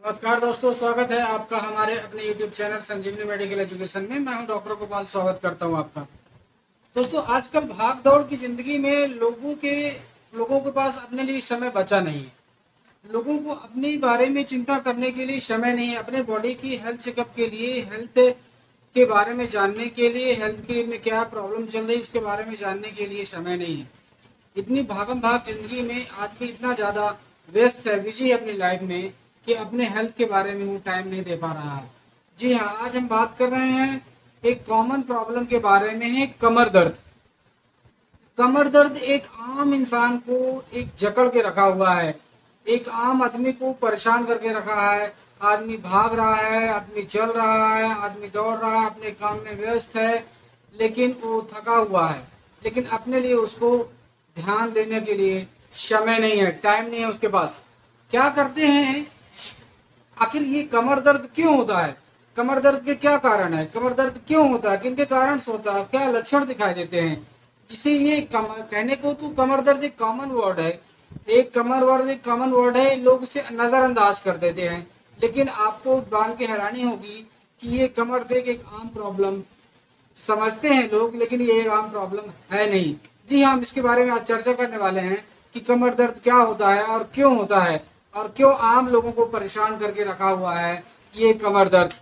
नमस्कार दोस्तों, स्वागत है आपका हमारे अपने YouTube चैनल संजीवनी मेडिकल एजुकेशन में। मैं हूं डॉक्टर गोपाल, स्वागत करता हूं आपका। दोस्तों, आजकल भाग दौड़ की जिंदगी में लोगों के पास अपने लिए समय बचा नहीं है। लोगों को अपने बारे में चिंता करने के लिए समय नहीं है। अपने बॉडी की हेल्थ चेकअप के लिए, हेल्थ के बारे में जानने के लिए, हेल्थ के में क्या प्रॉब्लम चल रही है उसके बारे में जानने के लिए समय नहीं है। इतनी भागम भाग जिंदगी में आदमी इतना ज़्यादा व्यस्त है, बिजी है अपनी लाइफ में, कि अपने हेल्थ के बारे में वो टाइम नहीं दे पा रहा है। जी हाँ, आज हम बात कर रहे हैं एक कॉमन प्रॉब्लम के बारे में, है कमर दर्द। कमर दर्द एक आम इंसान को एक जकड़ के रखा हुआ है, एक आम आदमी को परेशान करके रखा है। आदमी भाग रहा है, आदमी चल रहा है, आदमी दौड़ रहा है, अपने काम में व्यस्त है, लेकिन वो थका हुआ है। लेकिन अपने लिए उसको ध्यान देने के लिए समय नहीं है, टाइम नहीं है उसके पास। क्या करते हैं? आखिर ये कमर दर्द क्यों होता है? कमर दर्द के क्या कारण है? कमर दर्द क्यों होता है? किन के कारण से होता है? क्या लक्षण दिखाई देते हैं जिसे ये कहने को तो कमर दर्द एक कॉमन वर्ड है। एक कॉमन वर्ड है, लोग इसे नजरअंदाज कर देते हैं। लेकिन आपको जान के हैरानी होगी कि ये कमर दर्द एक आम प्रॉब्लम समझते हैं लोग, लेकिन ये एक आम प्रॉब्लम है नहीं। जी हाँ, हम इसके बारे में आज चर्चा करने वाले हैं कि कमर दर्द क्या होता है और क्यों होता है, और क्यों आम लोगों को परेशान करके रखा हुआ है ये कमर दर्द।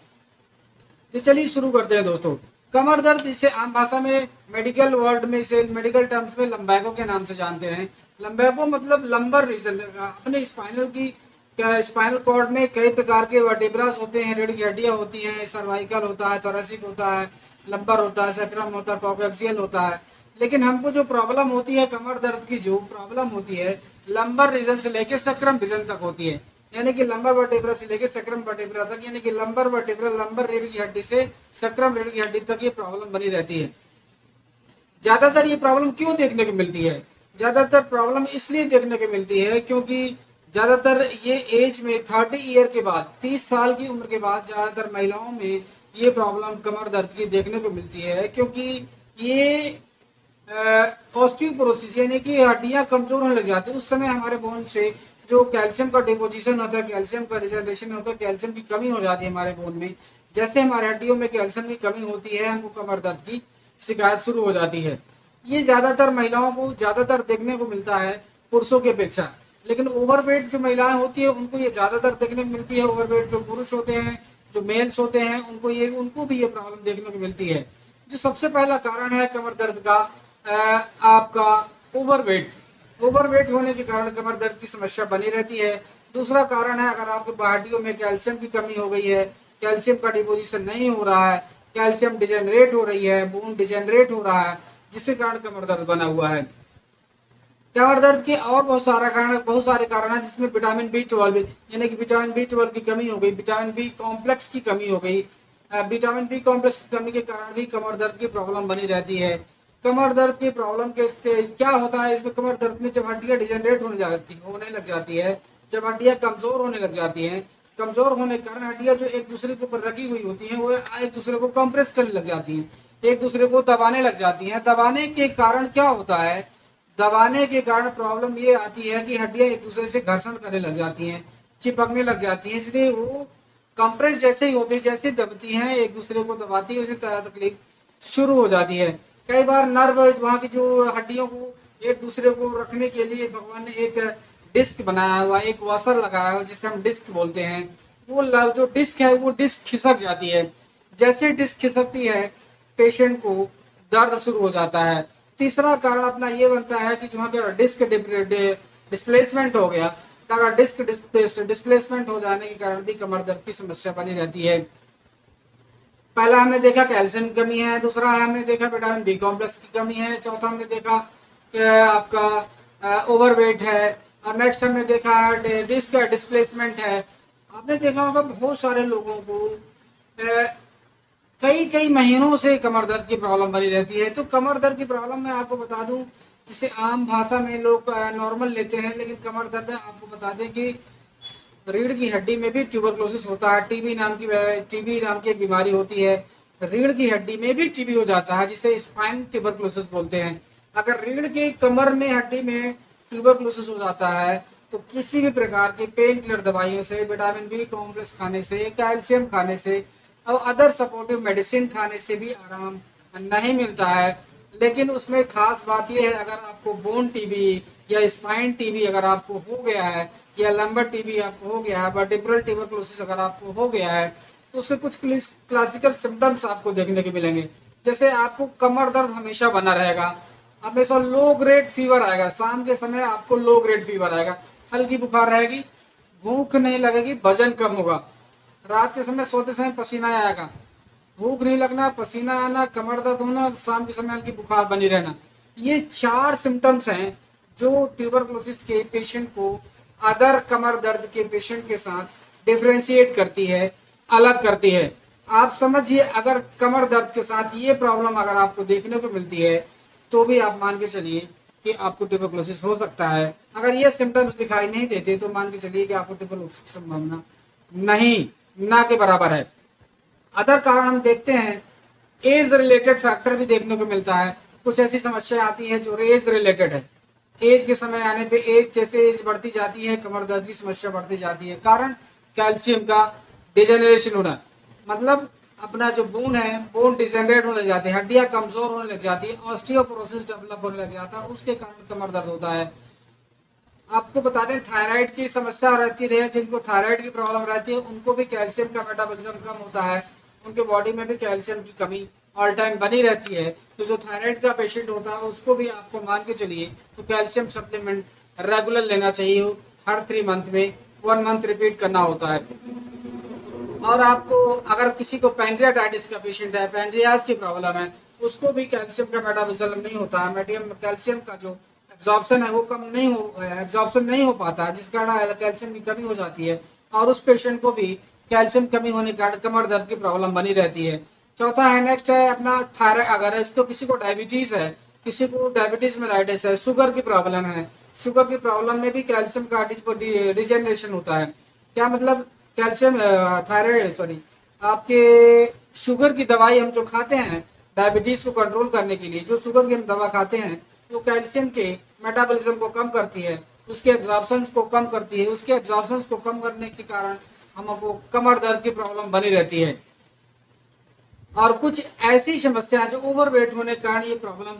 तो चलिए शुरू करते हैं दोस्तों। कमर दर्द, इसे आम भाषा में मेडिकल वर्ड में, इसे मेडिकल टर्म्स में लंबैको के नाम से जानते हैं। लंबैको मतलब लंबर रीजन। अपने स्पाइनल कॉर्ड में कई प्रकार के वर्टिब्रास होते हैं, रीढ़ की हड्डियां होती हैं, सर्वाइकल होता है, थोरेसिक होता है, लंबर होता है, सैक्रम होता है, कॉक्सियल होता है। लेकिन हमको जो प्रॉब्लम होती है कमर दर्द की, जो प्रॉब्लम होती है लंबर रीजन से लेकर सक्रम रीजन तक होती है। यानी कि लंबर वर्टेब्रा से लेकर सक्रम वर्टेब्रा तक, यानी कि लंबर वर्टेब्रा, लंबर रीढ़ की हड्डी से सक्रम रीढ़ की हड्डी तक ये प्रॉब्लम बनी रहती है। ज्यादातर ये प्रॉब्लम क्यों देखने को मिलती है? ज्यादातर प्रॉब्लम इसलिए देखने को मिलती है क्योंकि ज्यादातर ये एज में 30 ईयर के बाद, 30 साल की उम्र के बाद ज्यादातर महिलाओं में ये प्रॉब्लम कमर दर्द की देखने को मिलती है। क्योंकि ये ऑस्टियोपोरोसिस यानी कि हड्डियां कमजोर होने लग जाती है। उस समय हमारे बोन से जो कैल्शियम का डिपोजिशन होता है, कैल्शियम का रिजर्वेशन होता है, कैल्शियम की कमी हो जाती है हमारे बोन में। जैसे हमारे हड्डियों में कैल्शियम की कमी होती है, हमको कमर दर्द की शिकायत शुरू हो जाती है। ये ज्यादातर महिलाओं को ज्यादातर देखने को मिलता है पुरुषों की अपेक्षा। लेकिन ओवरवेट जो महिलाएं होती है उनको ये ज्यादातर देखने को मिलती है। ओवरवेट जो पुरुष होते हैं, जो मेल्स होते हैं, उनको भी ये प्रॉब्लम देखने को मिलती है। जो सबसे पहला कारण है कमर दर्द का, आपका ओवरवेट होने के कारण कमर दर्द की समस्या बनी रहती है। दूसरा कारण है, अगर आपके हड्डियों में कैल्शियम की कमी हो गई है, कैल्शियम का डिपोजिशन नहीं हो रहा है, कैल्शियम डिजेनरेट हो रही है, बोन डिजेनरेट हो रहा है, जिसके कारण कमर दर्द बना हुआ है। कमर दर्द के और बहुत सारे कारण हैं, जिसमें विटामिन B12 यानी कि विटामिन B12 की कमी हो गई, विटामिन बी कॉम्प्लेक्स की कमी हो गई। विटामिन बी कॉम्प्लेक्स की कमी के कारण भी कमर दर्द की प्रॉब्लम बनी रहती है। कमर दर्द की प्रॉब्लम के से क्या होता है, इसमें कमर दर्द में जब हड्डियां डिजेनरेट होने लग जाती है, जब हड्डियां कमजोर होने लग जाती हैं, कमजोर होने के कारण हड्डियां जो एक दूसरे के ऊपर रखी हुई होती हैं वो एक दूसरे को कंप्रेस करने लग जाती हैं, एक दूसरे को दबाने लग जाती हैं। दबाने के कारण क्या होता है? दबाने के कारण प्रॉब्लम ये आती है कि हड्डियां एक दूसरे से घर्षण करने लग जाती हैं, चिपकने लग जाती हैं। इसलिए वो कंप्रेस जैसे ही होती है, जैसे दबती हैं, एक दूसरे को दबाती है, उसे तकलीफ शुरू हो जाती है। कई बार नर्व, वहाँ की जो हड्डियों को एक दूसरे को रखने के लिए भगवान ने एक डिस्क बनाया हुआ, एक वॉशर लगाया हुआ, जिसे हम डिस्क बोलते हैं। वो जो डिस्क है वो डिस्क खिसक जाती है। जैसे डिस्क खिसकती है, पेशेंट को दर्द शुरू हो जाता है। तीसरा कारण अपना ये बनता है कि वहाँ का डिस्क डिस्प्लेसमेंट हो गया। अगर डिस्क डिस्प्लेसमेंट हो जाने के कारण भी कमर दर्द की समस्या बनी रहती है। पहला हमने देखा कैल्शियम की कमी है, दूसरा हमने देखा विटामिन बी कॉम्प्लेक्स की कमी है, चौथा हमने देखा कि आपका ओवरवेट है, और नेक्स्ट हमने देखा डिस्क डिस्प्लेसमेंट है। आपने देखा होगा बहुत सारे लोगों को कई कई महीनों से कमर दर्द की प्रॉब्लम बनी रहती है। तो कमर दर्द की प्रॉब्लम मैं आपको बता दूं, जिसे आम भाषा में लोग नॉर्मल लेते हैं, लेकिन कमर दर्द आपको बता दें कि रीढ़ की हड्डी में भी ट्यूबरक्लोसिस होता है। टीबी नाम की एक बीमारी होती है, रीढ़ की हड्डी में भी टीबी हो जाता है, जिसे स्पाइन ट्यूबरक्लोसिस बोलते हैं। अगर रीढ़ के कमर में हड्डी में ट्यूबरक्लोसिस हो जाता है तो किसी भी प्रकार की पेन किलर दवाइयों से, विटामिन बी कॉम्प्लेक्स खाने से, कैल्शियम खाने से और अदर सपोर्टिव मेडिसिन खाने से भी आराम नहीं मिलता है। लेकिन उसमें खास बात यह है, अगर आपको बोन टीबी या स्पाइन टीबी अगर आपको हो गया है, या लंबर टीबी आपको हो गया है, वर्टिब्रल ट्यूबरकुलोसिस अगर आपको हो गया है, तो उसके कुछ क्लासिकल सिम्टम्स आपको देखने को मिलेंगे। जैसे आपको कमर दर्द हमेशा बना रहेगा, हमेशा लो ग्रेड फीवर आएगा, शाम के समय आपको लो ग्रेड फीवर आएगा, हल्की बुखार रहेगी, भूख नहीं लगेगी, वजन कम होगा, रात के समय सोते समय पसीना आएगा, भूख नहीं लगना, पसीना आना, कमर दर्द होना, शाम के समय हल्की बुखार बनी रहना। ये 4 सिम्टम्स हैं जो ट्यूबरकुलोसिस के पेशेंट को अदर कमर दर्द के पेशेंट के साथ डिफ्रेंशिएट करती है, अलग करती है। आप समझिए, अगर कमर दर्द के साथ ये प्रॉब्लम अगर आपको देखने को मिलती है तो भी आप मान के चलिए कि आपको ट्यूबरकुलोसिस हो सकता है। अगर ये सिम्टम्स दिखाई नहीं देते तो मान के चलिए कि आपको ट्यूबरकुलोसिस की संभावना नहीं, ना के बराबर है। अदर कारण हम देखते हैं, एज रिलेटेड फैक्टर भी देखने को मिलता है। कुछ ऐसी समस्या आती है जो एज रिलेटेड है, एज के समय आने पे, एज जैसे एज बढ़ती जाती है कमर दर्द की समस्या बढ़ती जाती है। कारण कैल्शियम का डिजेनरेशन होना, मतलब अपना जो बोन है, बोन डिजेनरेट होने लग जाते हैं, हड्डियां कमजोर होने लग जाती है, ऑस्टियोपोरोसिस डेवलप होने लग जाता है, उसके कारण कमर दर्द होता है। आपको बता दें, थायराइड की समस्या रहती है, जिनको थायराइड की प्रॉब्लम रहती है उनको भी कैल्शियम का मेटाबॉलिज्म कम होता है, उनके बॉडी में भी कैल्शियम की कमी ऑल टाइम बनी रहती है। तो जो थायराइड का पेशेंट होता है उसको भी आपको मान के चलिए तो कैल्शियम सप्लीमेंट रेगुलर लेना चाहिए, हर 3 मंथ में 1 मंथ रिपीट करना होता है। और आपको अगर किसी को पैंक्रियाटाइटिस का पेशेंट है, पैंक्रियाज की प्रॉब्लम है, उसको भी कैल्शियम का मेटाबॉलिज्म नहीं होता है, कैल्शियम का जो एब्जॉर्प्शन है वो कम नहीं हो, एब्जॉर्प्शन नहीं हो पाता है, जिस कारण कैल्शियम की कमी हो जाती है, और उस पेशेंट को भी कैल्शियम कमी होने के कारण कमर दर्द की प्रॉब्लम बनी रहती है। चौथा है, नेक्स्ट है अपना थायराइड। अगर इसको किसी को डायबिटीज है, किसी को डायबिटीज मेलाइटिस है, शुगर की प्रॉब्लम है, शुगर की प्रॉब्लम में भी कैल्शियम का डिजेनरेशन होता है। क्या मतलब, कैल्शियम थायराइड सॉरी आपके शुगर की दवाई हम जो खाते हैं डायबिटीज को कंट्रोल करने के लिए, जो शुगर की हम दवा खाते हैं वो कैल्शियम के मेटाबॉलिज्म को कम करती है, उसके एब्जॉर्प्शन को कम करती है, उसके एब्जॉर्प्शन को कम करने के कारण हमको कमर दर्द की प्रॉब्लम बनी रहती है। और कुछ ऐसी समस्या जो ओवरवेट होने के कारण ये प्रॉब्लम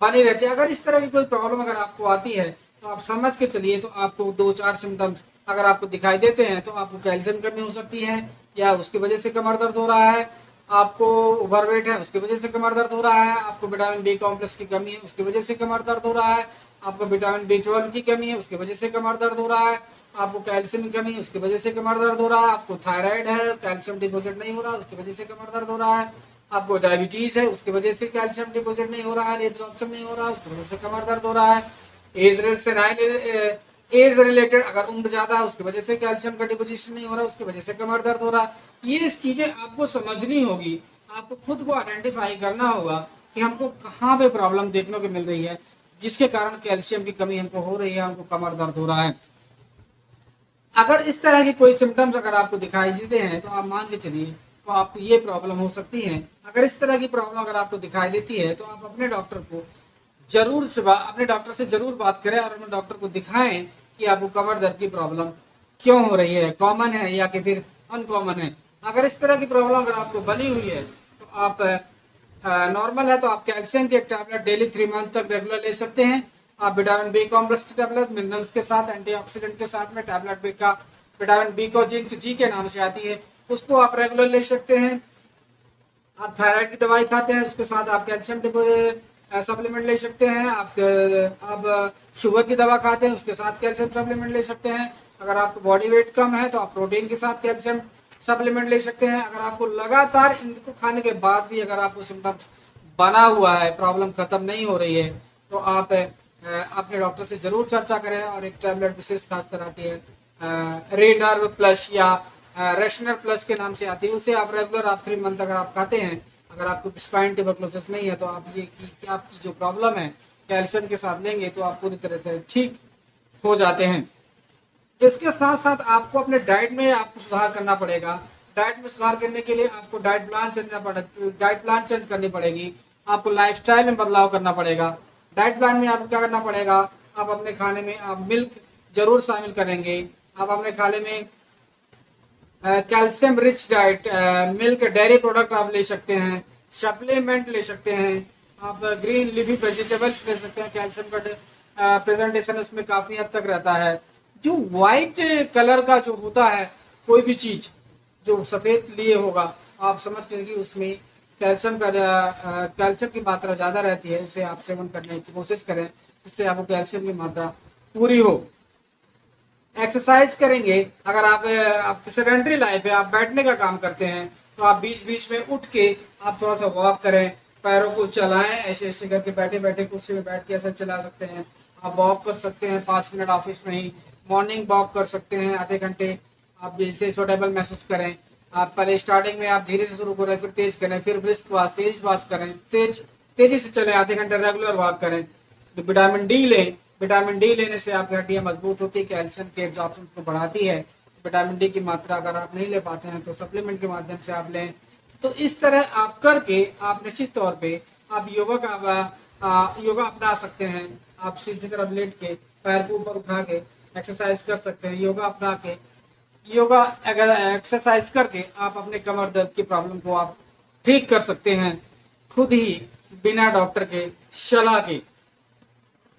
बनी रहती है। अगर इस तरह की कोई प्रॉब्लम अगर आपको आती है तो आप समझ के चलिए, तो आपको 2-4 सिम्टम्स अगर आपको दिखाई देते हैं तो आपको कैल्शियम कमी हो सकती है, या उसकी वजह से कमर दर्द हो रहा है, आपको ओवरवेट है उसकी वजह से कमर दर्द हो रहा है, आपको विटामिन बी कॉम्प्लेक्स की कमी है उसकी वजह से कमर दर्द हो रहा है, आपको विटामिन B12 की कमी है उसकी वजह से कमर दर्द हो रहा है, आपको कैल्शियम की कमी है उसकी वजह से कमर दर्द हो रहा है, आपको थायराइड है कैल्शियम डिपोजिट नहीं हो रहा उसकी वजह से कमर दर्द हो रहा है, आपको डायबिटीज है उसकी वजह से कैल्शियम डिपोजिट नहीं हो रहा है, एब्जॉर्प्शन नहीं हो रहा है उसकी वजह से कमर दर्द हो रहा है, एज रिलेटेड अगर उम्र ज्यादा है उसकी वजह से कैल्शियम का डिपोजिशन नहीं हो रहा है उसकी वजह से कमर दर्द हो रहा है। ये चीजें आपको समझनी होगी, आपको खुद को आइडेंटिफाई करना होगा कि हमको कहाँ पे प्रॉब्लम देखने को मिल रही है जिसके कारण कैल्शियम की कमी हमको हो रही है, हमको कमर दर्द हो रहा है। अगर इस तरह की कोई सिम्टम्स अगर आपको दिखाई देते हैं तो आप मान के चलिए तो आपको ये प्रॉब्लम हो सकती है। अगर इस तरह की प्रॉब्लम अगर आपको दिखाई देती है तो आप अपने डॉक्टर को अपने डॉक्टर से जरूर बात करें और अपने डॉक्टर को दिखाएं कि आपको कमर दर्द की प्रॉब्लम क्यों हो रही है, कॉमन है या कि फिर अनकॉमन है। अगर इस तरह की प्रॉब्लम अगर आपको बनी हुई है तो आप नॉर्मल है तो आप कैल्शियम की एक टैबलेट डेली 3 मंथ तक रेगुलर ले सकते हैं। आप विटामिन बी कॉम्प्लेक्स की टैबलेट मिनरल्स के साथ, एंटीऑक्सीडेंट के साथ में टैबलेट बी का विटामिन बी को जिंक जी के नाम से आती है उसको आप रेगुलर ले सकते हैं। आप थायराइड की दवाई खाते हैं उसके साथ आप कैल्शियम सप्लीमेंट ले सकते हैं। आप शुगर की दवा खाते हैं उसके साथ कैल्शियम सप्लीमेंट ले सकते हैं। अगर आपको बॉडी वेट कम है तो आप प्रोटीन के साथ कैल्शियम सप्लीमेंट ले सकते हैं। अगर आपको लगातार इनको खाने के बाद भी अगर आपको सिम्टम्स बना हुआ है, प्रॉब्लम खत्म नहीं हो रही है, तो आप अपने डॉक्टर से जरूर चर्चा करें। और एक टैबलेट विशेष खास कर आती है रेनर्व प्लस या रेशनर प्लस के नाम से आती है, उसे आप रेगुलर आप 3 मंथ अगर आप खाते हैं, अगर आपको स्पाइन ट्यूबरकुलोसिस नहीं है तो आप ये कि आपकी जो प्रॉब्लम है कैल्शियम के साथ लेंगे तो आप पूरी तरह से ठीक हो जाते हैं। इसके साथ साथ आपको अपने डाइट में आपको सुधार करना पड़ेगा। डाइट में सुधार करने के लिए आपको डाइट प्लान चेंज करनी पड़ेगी, आपको लाइफस्टाइल में बदलाव करना पड़ेगा। डाइट प्लान में आपको क्या करना पड़ेगा, आप अपने खाने में आप मिल्क जरूर शामिल करेंगे। आप अपने खाने में calcium rich diet, milk, dairy product आप ले सकते हैं, सप्लीमेंट ले सकते हैं, आप ग्रीन लीफी वेजिटेबल्स ले सकते हैं। कैल्शियम का प्रेजेंटेशन उसमें काफ़ी हद तक रहता है। जो वाइट कलर का जो होता है कोई भी चीज़ जो सफ़ेद लिए होगा, आप समझ लीजिए कि उसमें कैल्शियम की मात्रा ज़्यादा रहती है। उसे आप सेवन करने की कोशिश करें, जिससे आपको कैल्शियम की मात्रा पूरी हो। एक्सरसाइज करेंगे। अगर आप सेडेंटरी लाइफ है, आप बैठने का काम करते हैं, तो आप बीच बीच में उठ के आप थोड़ा सा वॉक करें, पैरों को चलाएं, ऐसे ऐसे करके बैठे बैठे कुर्सी में बैठ के ऐसे चला सकते हैं। आप वॉक कर सकते हैं 5 मिनट ऑफिस में ही, मॉर्निंग वॉक कर सकते हैं आधे घंटे, आप जैसे सूटेबल महसूस करें। आप पहले स्टार्टिंग में आप धीरे से शुरू करें, फिर तेज करें, फिर ब्रिस्क वॉक, तेज वॉक करें, तेजी से चलें, आधे घंटे रेगुलर वॉक करें। तो विटामिन डी लें। विटामिन डी लेने से आपकी हड्डियां मजबूत होती है, कैल्शियम के एब्जॉर्प्शन को बढ़ाती है। विटामिन डी की मात्रा अगर आप नहीं ले पाते हैं तो सप्लीमेंट के माध्यम से आप लें। तो इस तरह आप करके आप निश्चित तौर पे आप योगा अपना सकते हैं। आप सीधी तरफ लेट के पैर को ऊपर उठा के एक्सरसाइज कर सकते हैं। योगा अपना के योगा अगर एक्सरसाइज करके आप अपने कमर दर्द की प्रॉब्लम को आप ठीक कर सकते हैं, खुद ही, बिना डॉक्टर के सलाह के।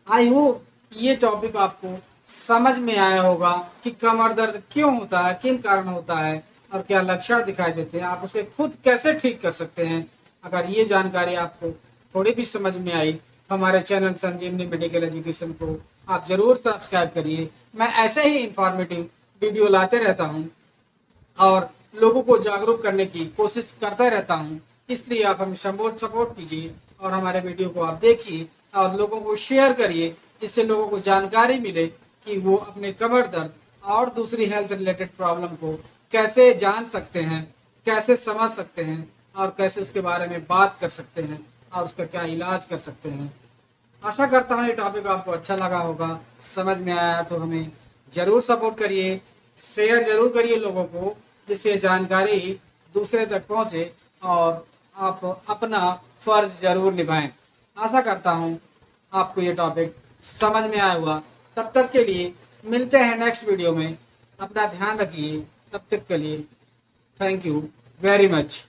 आई होप ये टॉपिक आपको समझ में आया होगा कि कमर दर्द क्यों होता है, किन कारण होता है और क्या लक्षण दिखाई देते हैं, आप उसे खुद कैसे ठीक कर सकते हैं। अगर ये जानकारी आपको थोड़ी भी समझ में आई तो हमारे चैनल संजीवनी मेडिकल एजुकेशन को आप जरूर सब्सक्राइब करिए। मैं ऐसे ही इंफॉर्मेटिव वीडियो लाते रहता हूँ और लोगों को जागरूक करने की कोशिश करता रहता हूँ। इसलिए आप हमें सपोर्ट कीजिए और हमारे वीडियो को आप देखिए और लोगों को शेयर करिए, जिससे लोगों को जानकारी मिले कि वो अपने कमर दर्द और दूसरी हेल्थ रिलेटेड प्रॉब्लम को कैसे जान सकते हैं, कैसे समझ सकते हैं और कैसे उसके बारे में बात कर सकते हैं और उसका क्या इलाज कर सकते हैं। आशा करता हूँ ये टॉपिक आपको अच्छा लगा होगा, समझ में आया तो हमें ज़रूर सपोर्ट करिए, शेयर ज़रूर करिए लोगों को, जिससे जानकारी दूसरे तक पहुँचे और आप अपना फर्ज ज़रूर निभाएं। आशा करता हूँ आपको ये टॉपिक समझ में आया हुआ। तब तक के लिए मिलते हैं नेक्स्ट वीडियो में। अपना ध्यान रखिए। तब तक के लिए थैंक यू वेरी मच।